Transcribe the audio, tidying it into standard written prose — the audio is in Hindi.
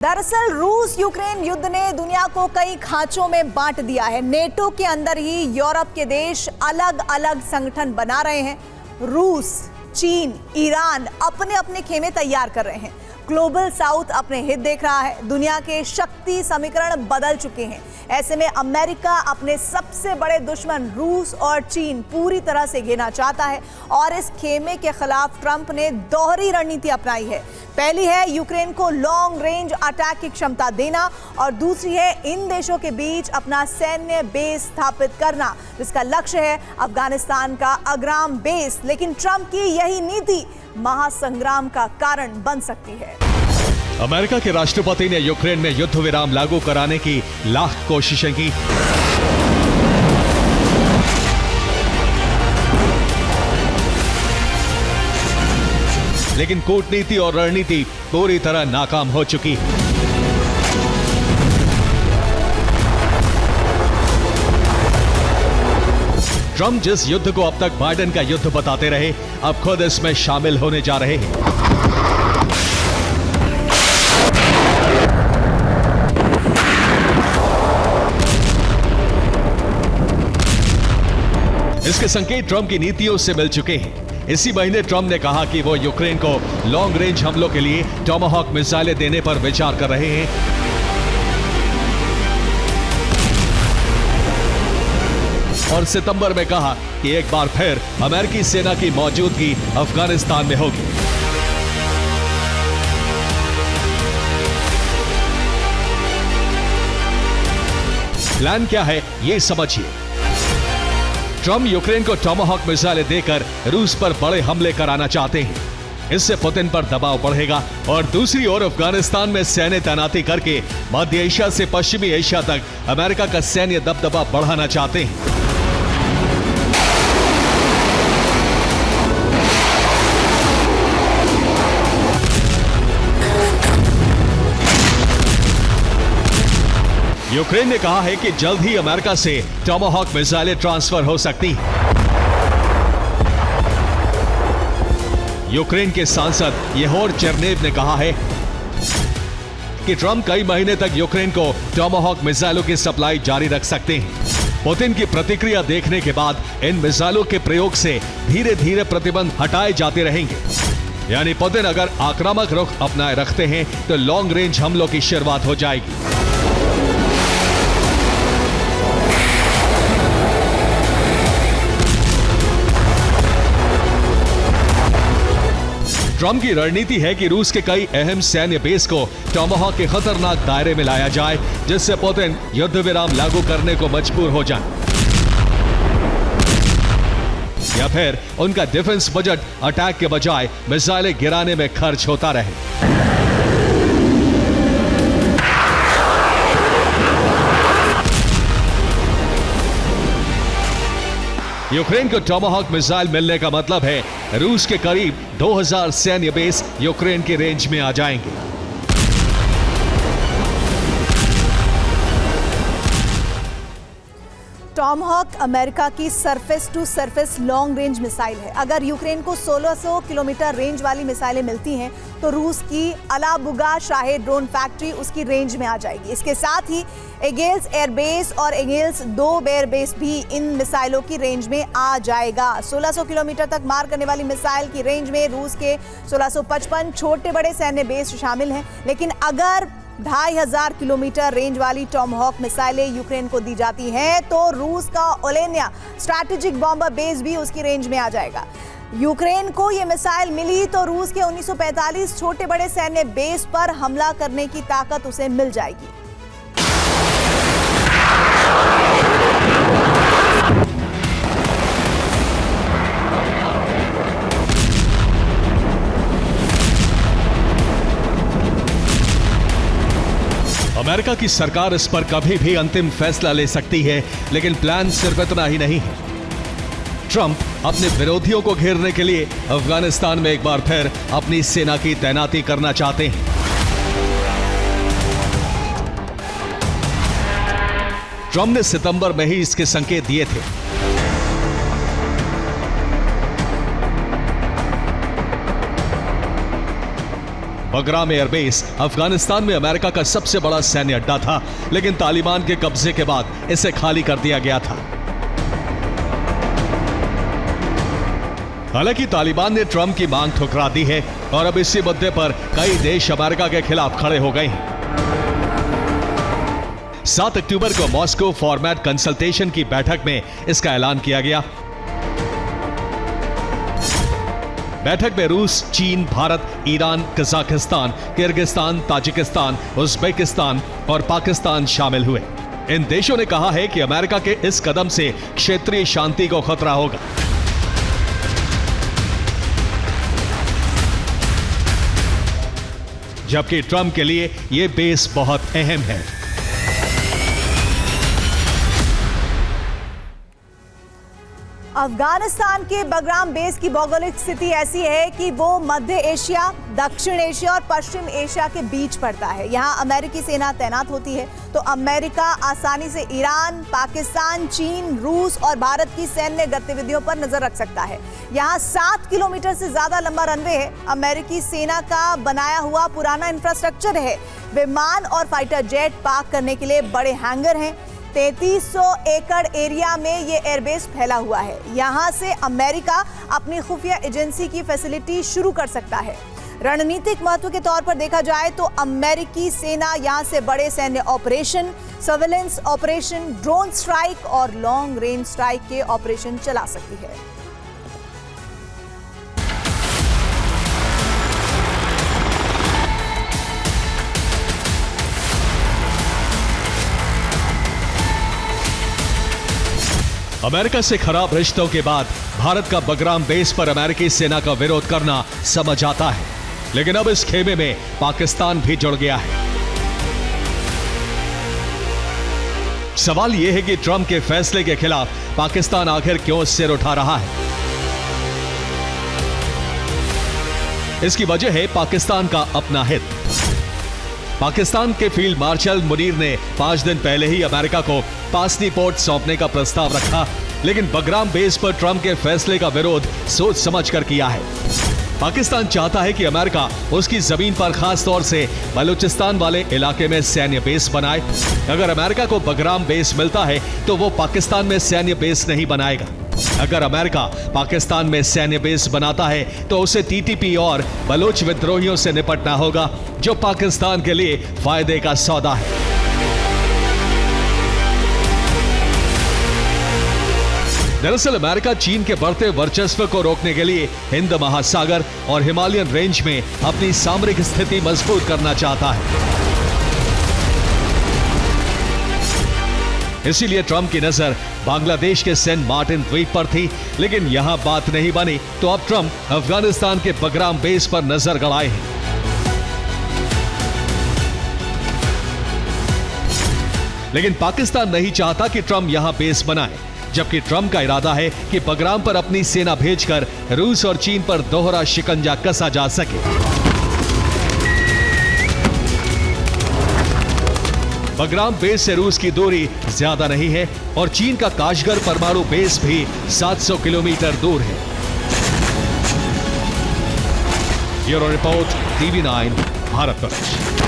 दरअसल रूस यूक्रेन युद्ध ने दुनिया को कई खांचों में बांट दिया है। नेटो के अंदर ही यूरोप के देश अलग अलग संगठन बना रहे हैं। रूस, चीन, ईरान अपने अपने खेमे तैयार कर रहे हैं। ग्लोबल साउथ अपने हित देख रहा है। दुनिया के शक्ति समीकरण बदल चुके हैं। ऐसे में अमेरिका अपने सबसे बड़े दुश्मन रूस और चीन पूरी तरह से घेरना चाहता है और इस खेमे के खिलाफ ट्रंप ने दोहरी रणनीति अपनाई है। पहली है यूक्रेन को लॉन्ग रेंज अटैक की क्षमता देना और दूसरी है इन देशों के बीच अपना सैन्य बेस स्थापित करना, जिसका लक्ष्य है अफगानिस्तान का अग्राम बेस। लेकिन ट्रंप की यही नीति महासंग्राम का कारण बन सकती है। अमेरिका के राष्ट्रपति ने यूक्रेन में युद्ध विराम लागू कराने की लाख कोशिशें की, लेकिन कूटनीति और रणनीति पूरी तरह नाकाम हो चुकी है। ट्रंप जिस युद्ध को अब तक बाइडेन का युद्ध बताते रहे, अब खुद इसमें शामिल होने जा रहे हैं। इसके संकेत ट्रंप की नीतियों से मिल चुके हैं। इसी महीने ट्रंप ने कहा कि वो यूक्रेन को लॉन्ग रेंज हमलों के लिए टॉमाहॉक मिसाइलें देने पर विचार कर रहे हैं। और सितंबर में कहा कि एक बार फिर अमेरिकी सेना की मौजूदगी अफगानिस्तान में होगी। प्लान क्या है, ये समझिए। ट्रंप यूक्रेन को टॉमाहॉक मिसाइलें देकर रूस पर बड़े हमले कराना चाहते हैं। इससे पुतिन पर दबाव बढ़ेगा और दूसरी ओर अफगानिस्तान में सैन्य तैनाती करके मध्य एशिया से पश्चिमी एशिया तक अमेरिका का सैन्य दबदबा बढ़ाना चाहते हैं। यूक्रेन ने कहा है कि जल्द ही अमेरिका से टॉमाहॉक मिसाइलें ट्रांसफर हो सकती हैं। यूक्रेन के सांसद येहोर चेरनेव ने कहा है कि ट्रंप कई महीने तक यूक्रेन को टॉमाहॉक मिसाइलों की सप्लाई जारी रख सकते हैं। पुतिन की प्रतिक्रिया देखने के बाद इन मिसाइलों के प्रयोग से धीरे धीरे प्रतिबंध हटाए जाते रहेंगे। यानी पुतिन अगर आक्रामक रुख अपनाए रखते हैं तो लॉन्ग रेंज हमलों की शुरुआत हो जाएगी। ट्रंप की रणनीति है कि रूस के कई अहम सैन्य बेस को टॉमाहॉक के खतरनाक दायरे में लाया जाए, जिससे पुतिन युद्ध विराम लागू करने को मजबूर हो जाए, या फिर उनका डिफेंस बजट अटैक के बजाय मिसाइलें गिराने में खर्च होता रहे। यूक्रेन को टॉमाहॉक मिसाइल मिलने का मतलब है रूस के करीब 2000 सैन्य बेस यूक्रेन की रेंज में आ जाएंगे। टॉमाहॉक अमेरिका की surface to surface long range missile है। अगर यूक्रेन को 1600 किलोमीटर रेंज वाली मिसाइलें मिलती हैं तो रूस की अलाबुगा शाहे ड्रोन फैक्ट्री उसकी रेंज में आ जाएगी। इसके साथ ही एगेल्स एयरबेस और एगेल्स 2 एयरबेस भी इन मिसाइलों की रेंज में आ जाएगा। 1600 किलोमीटर तक मार करने वाली मिसाइल की रेंज में रूस के 1655 छोटे बड़े सैन्य बेस शामिल हैं। लेकिन अगर 2500 किलोमीटर रेंज वाली टॉमाहॉक मिसाइलें यूक्रेन को दी जाती हैं तो रूस का ओलेनिया स्ट्रैटेजिक बॉम्बर बेस भी उसकी रेंज में आ जाएगा। यूक्रेन को यह मिसाइल मिली तो रूस के 1945 छोटे बड़े सैन्य बेस पर हमला करने की ताकत उसे मिल जाएगी। अमेरिका की सरकार इस पर कभी भी अंतिम फैसला ले सकती है, लेकिन प्लान सिर्फ इतना ही नहीं है। ट्रंप अपने विरोधियों को घेरने के लिए अफगानिस्तान में एक बार फिर अपनी सेना की तैनाती करना चाहते हैं। ट्रंप ने सितंबर में ही इसके संकेत दिए थे। बगराम एयरबेस अफगानिस्तान में अमेरिका का सबसे बड़ा सैन्य अड्डा था, लेकिन तालिबान के कब्जे के बाद इसे खाली कर दिया गया था। हालांकि तालिबान ने ट्रंप की मांग ठुकरा दी है और अब इसी मुद्दे पर कई देश अमेरिका के खिलाफ खड़े हो गए हैं। 7 अक्टूबर को मॉस्को फॉर्मेट कंसल्टेशन की बैठक में इसका ऐलान किया गया। बैठक में रूस, चीन, Bharat, Iran, Kazakhstan, Kyrgyzstan, Tajikistan, Uzbekistan और पाकिस्तान शामिल हुए। इन देशों ने कहा है कि अमेरिका के इस कदम से क्षेत्रीय शांति को खतरा होगा। जबकि ट्रंप के लिए यह बेस बहुत अहम है। अफगानिस्तान के बगराम बेस की भौगोलिक स्थिति ऐसी है कि वो मध्य एशिया, दक्षिण एशिया और पश्चिम एशिया के बीच पड़ता है। यहाँ अमेरिकी सेना तैनात होती है, तो अमेरिका आसानी से ईरान, पाकिस्तान, चीन, रूस और भारत की सैन्य गतिविधियों पर नजर रख सकता है। यहाँ 7 किलोमीटर से ज्यादा लंबा रनवे है। अमेरिकी सेना का बनाया हुआ पुराना इंफ्रास्ट्रक्चर है। विमान और फाइटर जेट पार्क करने के लिए बड़े हैंगर हैं। 3300 एकड़ एरिया में ये एयरबेस फैला हुआ है। यहां से अमेरिका अपनी खुफिया एजेंसी की फैसिलिटी शुरू कर सकता है। रणनीतिक महत्व के तौर पर देखा जाए तो अमेरिकी सेना यहां से बड़े सैन्य operation, surveillance operation, drone strike और लॉन्ग रेंज स्ट्राइक के ऑपरेशन चला सकती है। अमेरिका से खराब रिश्तों के बाद भारत का बगराम बेस पर अमेरिकी सेना का विरोध करना समझ आता है, लेकिन अब इस खेमे में पाकिस्तान भी जुड़ गया है। सवाल यह है कि ट्रंप के फैसले के खिलाफ पाकिस्तान आखिर क्यों सिर उठा रहा है। इसकी वजह है पाकिस्तान का अपना हित। पाकिस्तान के फील्ड मार्शल मुनीर ने 5 दिन पहले ही अमेरिका को पासनी पोर्ट सौंपने का प्रस्ताव रखा, लेकिन बगराम बेस पर ट्रंप के फैसले का विरोध सोच समझकर किया है। पाकिस्तान चाहता है कि अमेरिका उसकी जमीन पर खास तौर से बलूचिस्तान वाले इलाके में सैन्य बेस बनाए। अगर अमेरिका को बगराम बेस मिलता है तो वो पाकिस्तान में सैन्य बेस नहीं बनाएगा। अगर अमेरिका पाकिस्तान में सैन्य बेस बनाता है तो उसे टीटीपी और बलोच विद्रोहियों से निपटना होगा, जो पाकिस्तान के लिए फायदे का सौदा है। दरअसल अमेरिका चीन के बढ़ते वर्चस्व को रोकने के लिए हिंद महासागर और हिमालयन रेंज में अपनी सामरिक स्थिति मजबूत करना चाहता है। इसीलिए ट्रंप की नजर बांग्लादेश के सेंट मार्टिन द्वीप पर थी, लेकिन यहां बात नहीं बनी तो अब ट्रंप अफगानिस्तान के बगराम बेस पर नजर गड़ाए हैं। लेकिन पाकिस्तान नहीं चाहता कि ट्रंप यहां बेस बनाए, जबकि ट्रंप का इरादा है कि बगराम पर अपनी सेना भेजकर रूस और चीन पर दोहरा शिकंजा कसा जा सके। बगराम बेस से रूस की दूरी ज्यादा नहीं है और चीन का काशगर परमाणु बेस भी 700 किलोमीटर दूर है। Bureau report, TV9, Bharatvarsh.